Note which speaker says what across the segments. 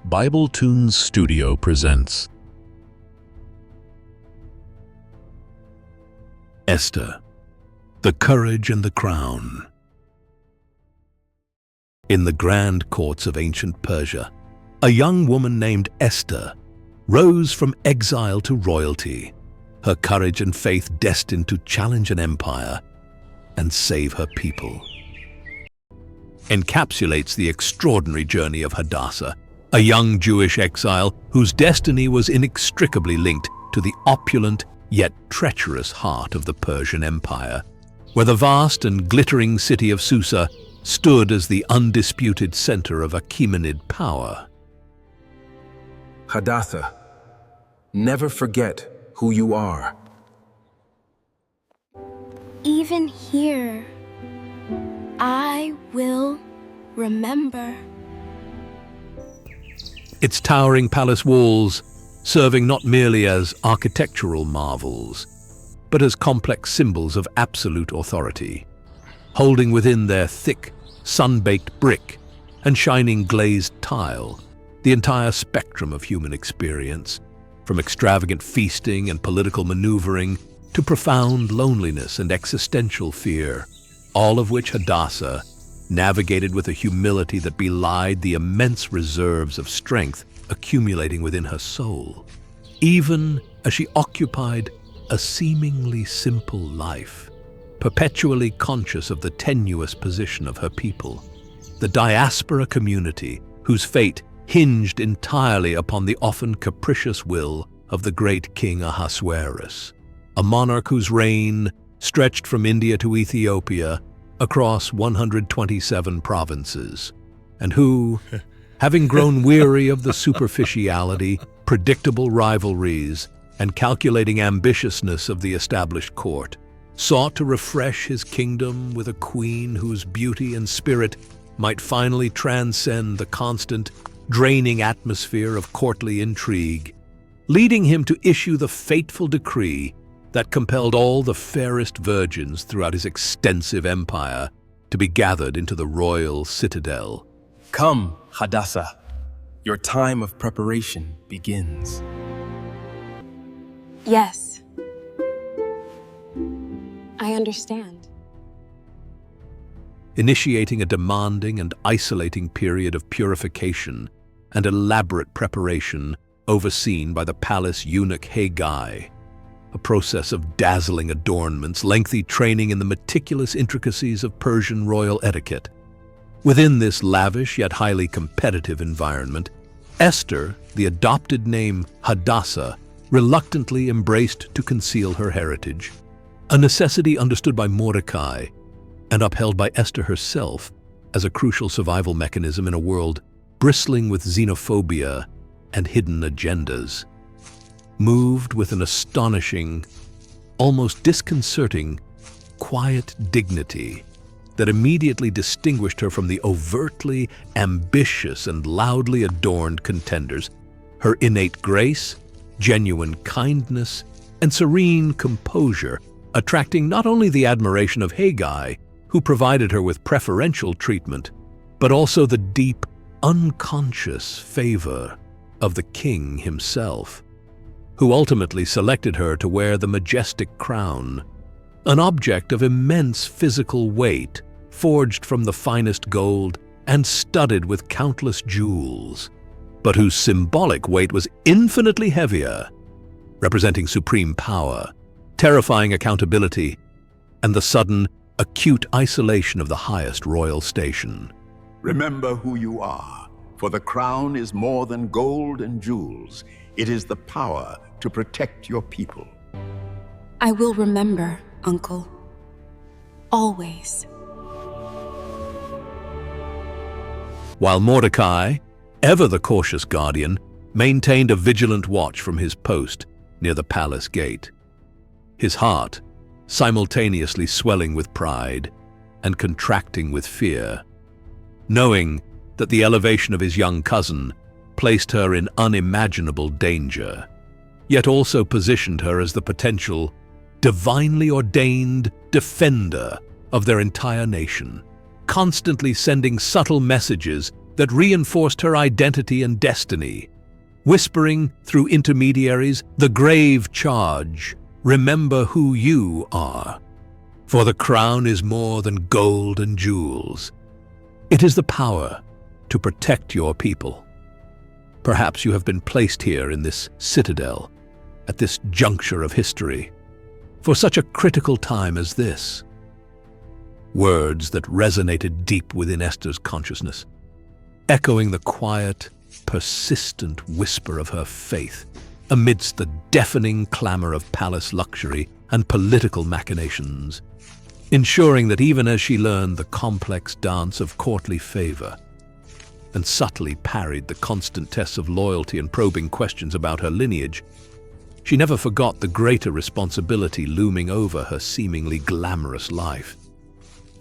Speaker 1: Bible Tunes Studio presents Esther, the Courage and the Crown. In the grand courts of ancient Persia, a young woman named Esther rose from exile to royalty, her courage and faith destined to challenge an empire and save her people. Encapsulates the extraordinary journey of Hadassah, a young Jewish exile whose destiny was inextricably linked to the opulent yet treacherous heart of the Persian Empire, where the vast and glittering city of Susa stood as the undisputed center of Achaemenid power.
Speaker 2: Hadassah, never forget who you are.
Speaker 3: Even here, I will remember.
Speaker 1: Its towering palace walls serving not merely as architectural marvels, but as complex symbols of absolute authority, holding within their thick, sun-baked brick and shining glazed tile the entire spectrum of human experience, from extravagant feasting and political maneuvering to profound loneliness and existential fear, all of which Hadassah navigated with a humility that belied the immense reserves of strength accumulating within her soul, even as she occupied a seemingly simple life, perpetually conscious of the tenuous position of her people, the diaspora community whose fate hinged entirely upon the often capricious will of the great King Ahasuerus, a monarch whose reign stretched from India to Ethiopia across 127 provinces, and who, having grown weary of the superficiality, predictable rivalries, and calculating ambitiousness of the established court, sought to refresh his kingdom with a queen whose beauty and spirit might finally transcend the constant, draining atmosphere of courtly intrigue, leading him to issue the fateful decree that compelled all the fairest virgins throughout his extensive empire to be gathered into the royal citadel.
Speaker 2: Come, Hadassah, your time of preparation begins.
Speaker 3: Yes. I understand.
Speaker 1: Initiating a demanding and isolating period of purification and elaborate preparation overseen by the palace eunuch Haggai, a process of dazzling adornments, lengthy training in the meticulous intricacies of Persian royal etiquette. Within this lavish yet highly competitive environment, Esther, the adopted name Hadassah, reluctantly embraced to conceal her heritage, a necessity understood by Mordecai and upheld by Esther herself as a crucial survival mechanism in a world bristling with xenophobia and hidden agendas. Moved with an astonishing, almost disconcerting, quiet dignity that immediately distinguished her from the overtly ambitious and loudly adorned contenders, her innate grace, genuine kindness, and serene composure attracting not only the admiration of Haggai, who provided her with preferential treatment, but also the deep, unconscious favor of the king himself, who ultimately selected her to wear the majestic crown, an object of immense physical weight, forged from the finest gold and studded with countless jewels, but whose symbolic weight was infinitely heavier, representing supreme power, terrifying accountability, and the sudden, acute isolation of the highest royal station.
Speaker 4: Remember who you are, for the crown is more than gold and jewels. It is the power to protect your people.
Speaker 3: I will remember, Uncle. Always.
Speaker 1: While Mordecai, ever the cautious guardian, maintained a vigilant watch from his post near the palace gate, his heart simultaneously swelling with pride and contracting with fear, knowing that the elevation of his young cousin placed her in unimaginable danger, yet also positioned her as the potential, divinely ordained defender of their entire nation, constantly sending subtle messages that reinforced her identity and destiny, whispering through intermediaries the grave charge, "Remember who you are. For the crown is more than gold and jewels. It is the power to protect your people." Perhaps you have been placed here in this citadel, at this juncture of history, for such a critical time as this. Words that resonated deep within Esther's consciousness, echoing the quiet, persistent whisper of her faith amidst the deafening clamor of palace luxury and political machinations, ensuring that even as she learned the complex dance of courtly favor and subtly parried the constant tests of loyalty and probing questions about her lineage, she never forgot the greater responsibility looming over her seemingly glamorous life,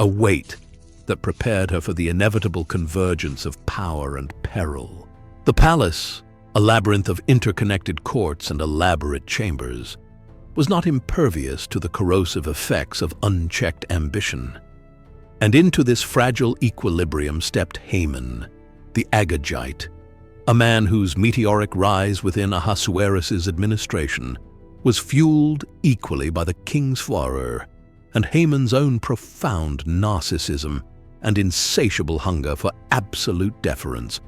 Speaker 1: a weight that prepared her for the inevitable convergence of power and peril. The palace, a labyrinth of interconnected courts and elaborate chambers, was not impervious to the corrosive effects of unchecked ambition. And into this fragile equilibrium stepped Haman, the Agagite, a man whose meteoric rise within Ahasuerus' administration was fueled equally by the king's furor and Haman's own profound narcissism and insatiable hunger for absolute deference,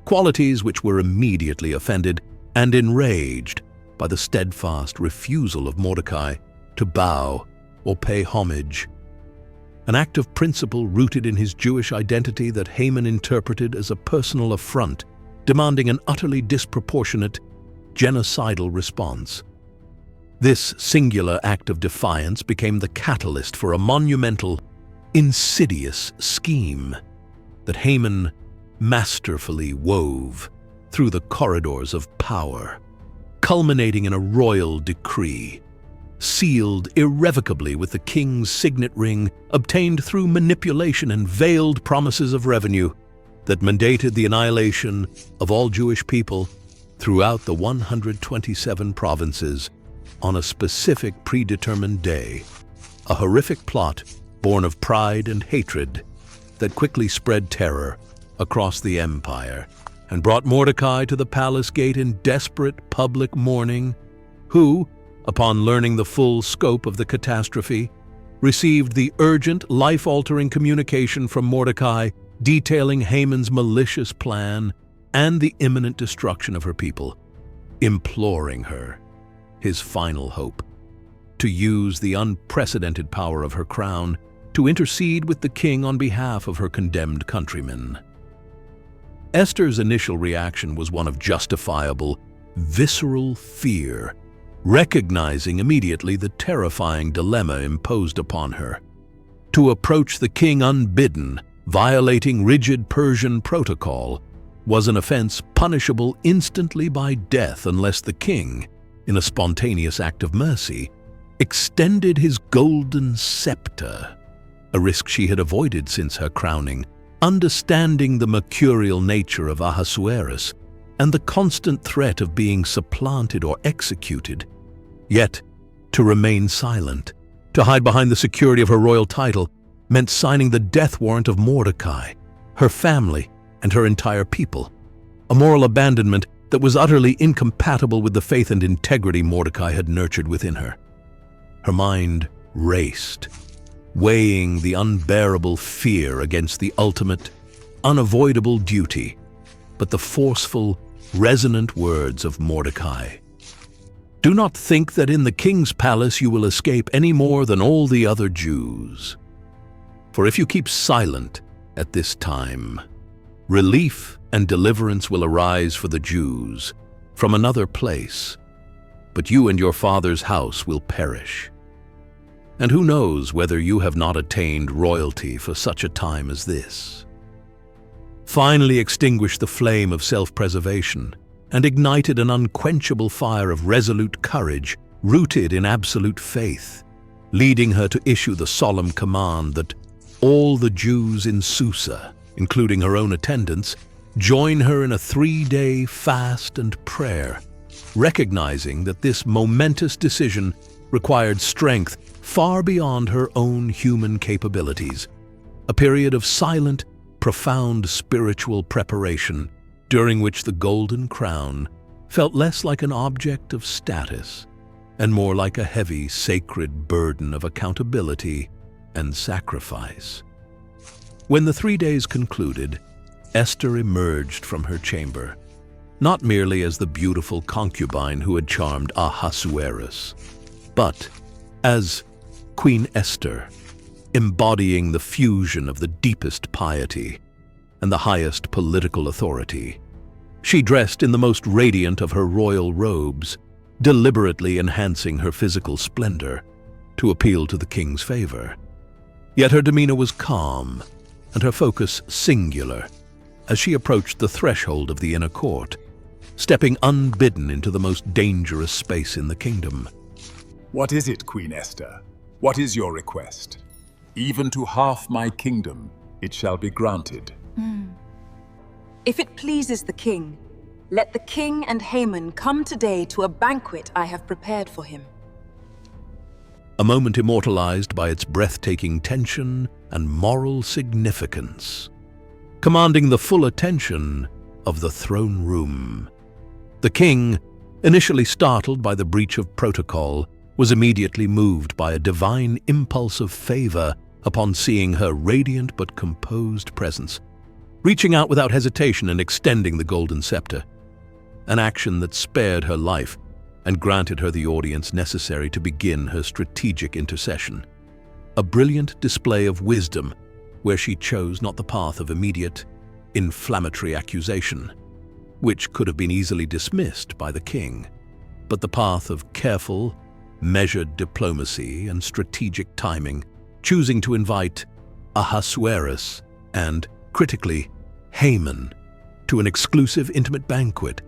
Speaker 1: qualities which were immediately offended and enraged by the steadfast refusal of Mordecai to bow or pay homage, an act of principle rooted in his Jewish identity that Haman interpreted as a personal affront, demanding an utterly disproportionate, genocidal response. This singular act of defiance became the catalyst for a monumental, insidious scheme that Haman masterfully wove through the corridors of power, culminating in a royal decree, sealed irrevocably with the king's signet ring obtained through manipulation and veiled promises of revenue that mandated the annihilation of all Jewish people throughout the 127 provinces on a specific predetermined day, a horrific plot born of pride and hatred that quickly spread terror across the empire and brought Mordecai to the palace gate in desperate public mourning, who, upon learning the full scope of the catastrophe, received the urgent, life-altering communication from Mordecai detailing Haman's malicious plan and the imminent destruction of her people, imploring her, his final hope, to use the unprecedented power of her crown to intercede with the king on behalf of her condemned countrymen. Esther's initial reaction was one of justifiable, visceral fear, recognizing immediately the terrifying dilemma imposed upon her. To approach the king unbidden, violating rigid Persian protocol, was an offense punishable instantly by death unless the king, in a spontaneous act of mercy, extended his golden scepter, a risk she had avoided since her crowning, understanding the mercurial nature of Ahasuerus and the constant threat of being supplanted or executed. Yet, to remain silent, to hide behind the security of her royal title, meant signing the death warrant of Mordecai, her family, and her entire people, a moral abandonment that was utterly incompatible with the faith and integrity Mordecai had nurtured within her. Her mind raced, weighing the unbearable fear against the ultimate, unavoidable duty, but the forceful, resonant words of Mordecai. "Do not think that in the king's palace you will escape any more than all the other Jews. For if you keep silent at this time, relief and deliverance will arise for the Jews from another place, but you and your father's house will perish. And who knows whether you have not attained royalty for such a time as this? Finally extinguished the flame of self-preservation and ignited an unquenchable fire of resolute courage rooted in absolute faith, leading her to issue the solemn command that all the Jews in Susa, including her own attendants, join her in a 3-day fast and prayer, recognizing that this momentous decision required strength far beyond her own human capabilities, a period of silent, profound spiritual preparation during which the golden crown felt less like an object of status and more like a heavy, sacred burden of accountability and sacrifice. When the 3 days concluded, Esther emerged from her chamber, not merely as the beautiful concubine who had charmed Ahasuerus, but as Queen Esther, embodying the fusion of the deepest piety and the highest political authority. She dressed in the most radiant of her royal robes, deliberately enhancing her physical splendor to appeal to the king's favor. Yet her demeanor was calm and her focus singular as she approached the threshold of the inner court, stepping unbidden into the most dangerous space in the kingdom.
Speaker 5: What is it, Queen Esther? What is your request? Even to half my kingdom it shall be granted.
Speaker 6: If it pleases the king, let the king and Haman come today to a banquet I have prepared for him.
Speaker 1: A moment immortalized by its breathtaking tension and moral significance, commanding the full attention of the throne room. The king, initially startled by the breach of protocol, was immediately moved by a divine impulse of favor upon seeing her radiant but composed presence, reaching out without hesitation and extending the golden scepter, an action that spared her life and granted her the audience necessary to begin her strategic intercession. A brilliant display of wisdom where she chose not the path of immediate, inflammatory accusation, which could have been easily dismissed by the king, but the path of careful, measured diplomacy and strategic timing, choosing to invite Ahasuerus and, critically, Haman to an exclusive intimate banquet,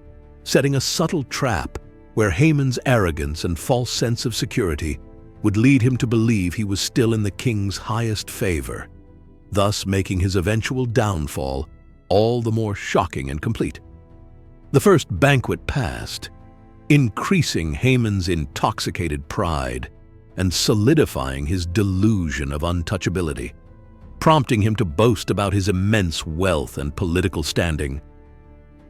Speaker 1: setting a subtle trap where Haman's arrogance and false sense of security would lead him to believe he was still in the king's highest favor, thus making his eventual downfall all the more shocking and complete. The first banquet passed, increasing Haman's intoxicated pride and solidifying his delusion of untouchability, prompting him to boast about his immense wealth and political standing,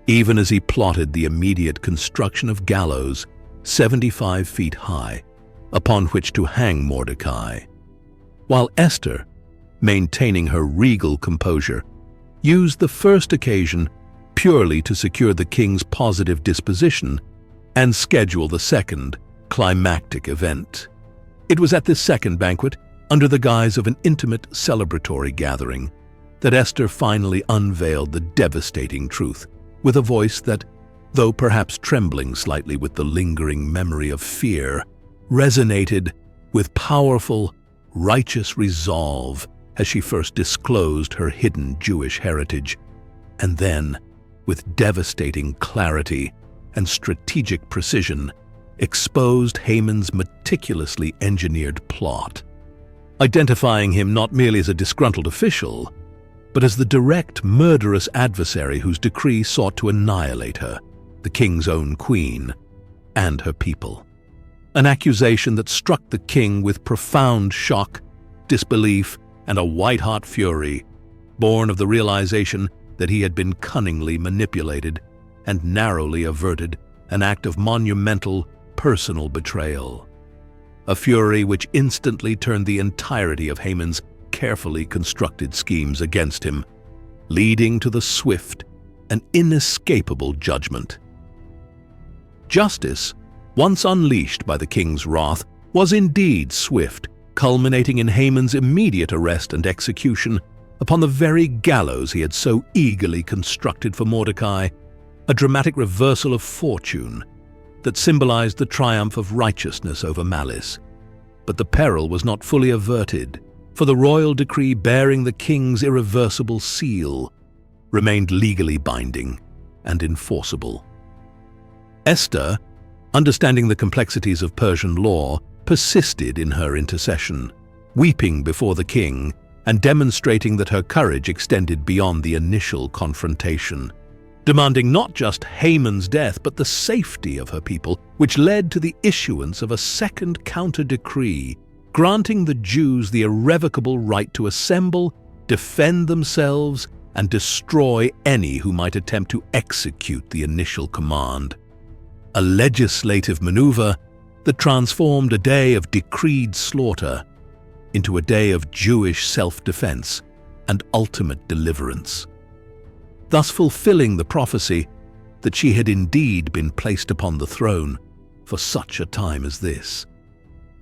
Speaker 1: even as he plotted the immediate construction of gallows 75 feet high, upon which to hang Mordecai, while Esther, maintaining her regal composure, used the first occasion purely to secure the king's positive disposition and schedule the second, climactic event. It was at this second banquet, under the guise of an intimate celebratory gathering, that Esther finally unveiled the devastating truth, with a voice that, though perhaps trembling slightly with the lingering memory of fear, resonated with powerful, righteous resolve as she first disclosed her hidden Jewish heritage, and then, with devastating clarity and strategic precision, exposed Haman's meticulously engineered plot, identifying him not merely as a disgruntled official, but as the direct, murderous adversary whose decree sought to annihilate her, the king's own queen, and her people. An accusation that struck the king with profound shock, disbelief, and a white-hot fury, born of the realization that he had been cunningly manipulated and narrowly averted an act of monumental, personal betrayal. A fury which instantly turned the entirety of Haman's carefully constructed schemes against him, leading to the swift and inescapable judgment. Justice, once unleashed by the king's wrath, was indeed swift, culminating in Haman's immediate arrest and execution upon the very gallows he had so eagerly constructed for Mordecai, a dramatic reversal of fortune that symbolized the triumph of righteousness over malice. But the peril was not fully averted, for the royal decree bearing the king's irreversible seal remained legally binding and enforceable. Esther, understanding the complexities of Persian law, persisted in her intercession, weeping before the king and demonstrating that her courage extended beyond the initial confrontation, demanding not just Haman's death but the safety of her people, which led to the issuance of a second counter-decree granting the Jews the irrevocable right to assemble, defend themselves, and destroy any who might attempt to execute the initial command. A legislative maneuver that transformed a day of decreed slaughter into a day of Jewish self-defense and ultimate deliverance, thus fulfilling the prophecy that she had indeed been placed upon the throne for such a time as this,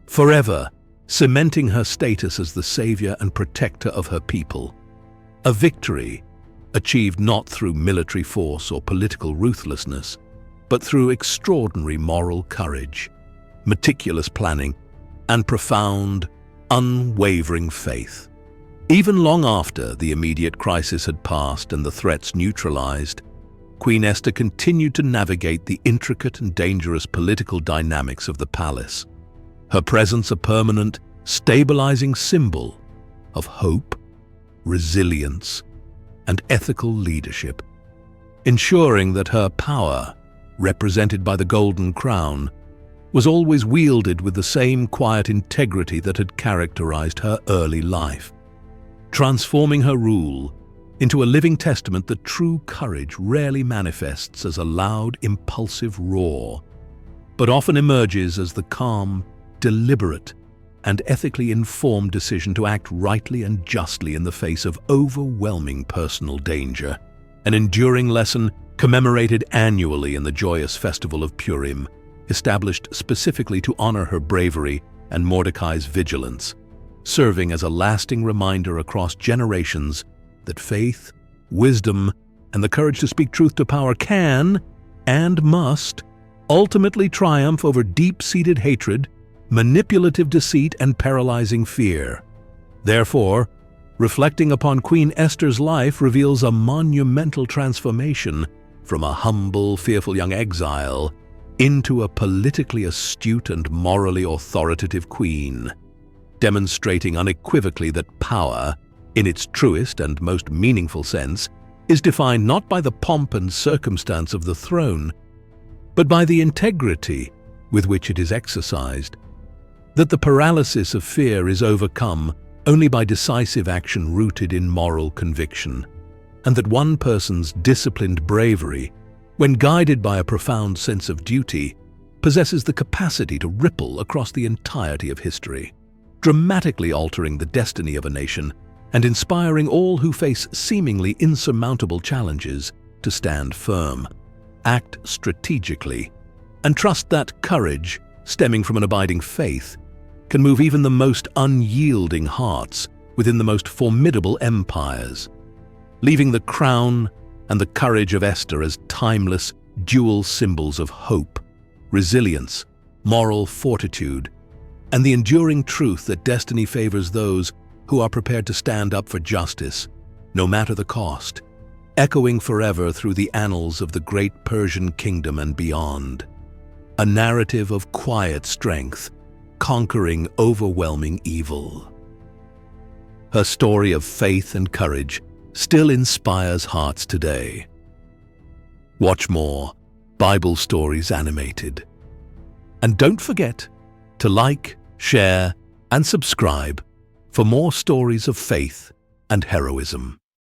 Speaker 1: forever cementing her status as the savior and protector of her people, a victory achieved not through military force or political ruthlessness, but through extraordinary moral courage, meticulous planning, and profound, unwavering faith. Even long after the immediate crisis had passed and the threats neutralized, Queen Esther continued to navigate the intricate and dangerous political dynamics of the palace, her presence a permanent, stabilizing symbol of hope, resilience, and ethical leadership, ensuring that her power, represented by the golden crown, was always wielded with the same quiet integrity that had characterized her early life, transforming her rule into a living testament that true courage rarely manifests as a loud, impulsive roar, but often emerges as the calm, deliberate, and ethically informed decision to act rightly and justly in the face of overwhelming personal danger, an enduring lesson commemorated annually in the joyous festival of Purim, established specifically to honor her bravery and Mordecai's vigilance, serving as a lasting reminder across generations that faith, wisdom, and the courage to speak truth to power can, and must, ultimately triumph over deep-seated hatred, manipulative deceit, and paralyzing fear. Therefore, reflecting upon Queen Esther's life reveals a monumental transformation from a humble, fearful young exile into a politically astute and morally authoritative queen, demonstrating unequivocally that power, in its truest and most meaningful sense, is defined not by the pomp and circumstance of the throne, but by the integrity with which it is exercised, that the paralysis of fear is overcome only by decisive action rooted in moral conviction, and that one person's disciplined bravery, when guided by a profound sense of duty, possesses the capacity to ripple across the entirety of history, dramatically altering the destiny of a nation and inspiring all who face seemingly insurmountable challenges to stand firm, act strategically, and trust that courage, stemming from an abiding faith, can move even the most unyielding hearts within the most formidable empires, leaving the crown and the courage of Esther as timeless, dual symbols of hope, resilience, moral fortitude, and the enduring truth that destiny favors those who are prepared to stand up for justice, no matter the cost, echoing forever through the annals of the great Persian kingdom and beyond. A narrative of quiet strength, conquering overwhelming evil. Her story of faith and courage still inspires hearts today. Watch more Bible Stories Animated. And don't forget to like, share, and subscribe for more stories of faith and heroism.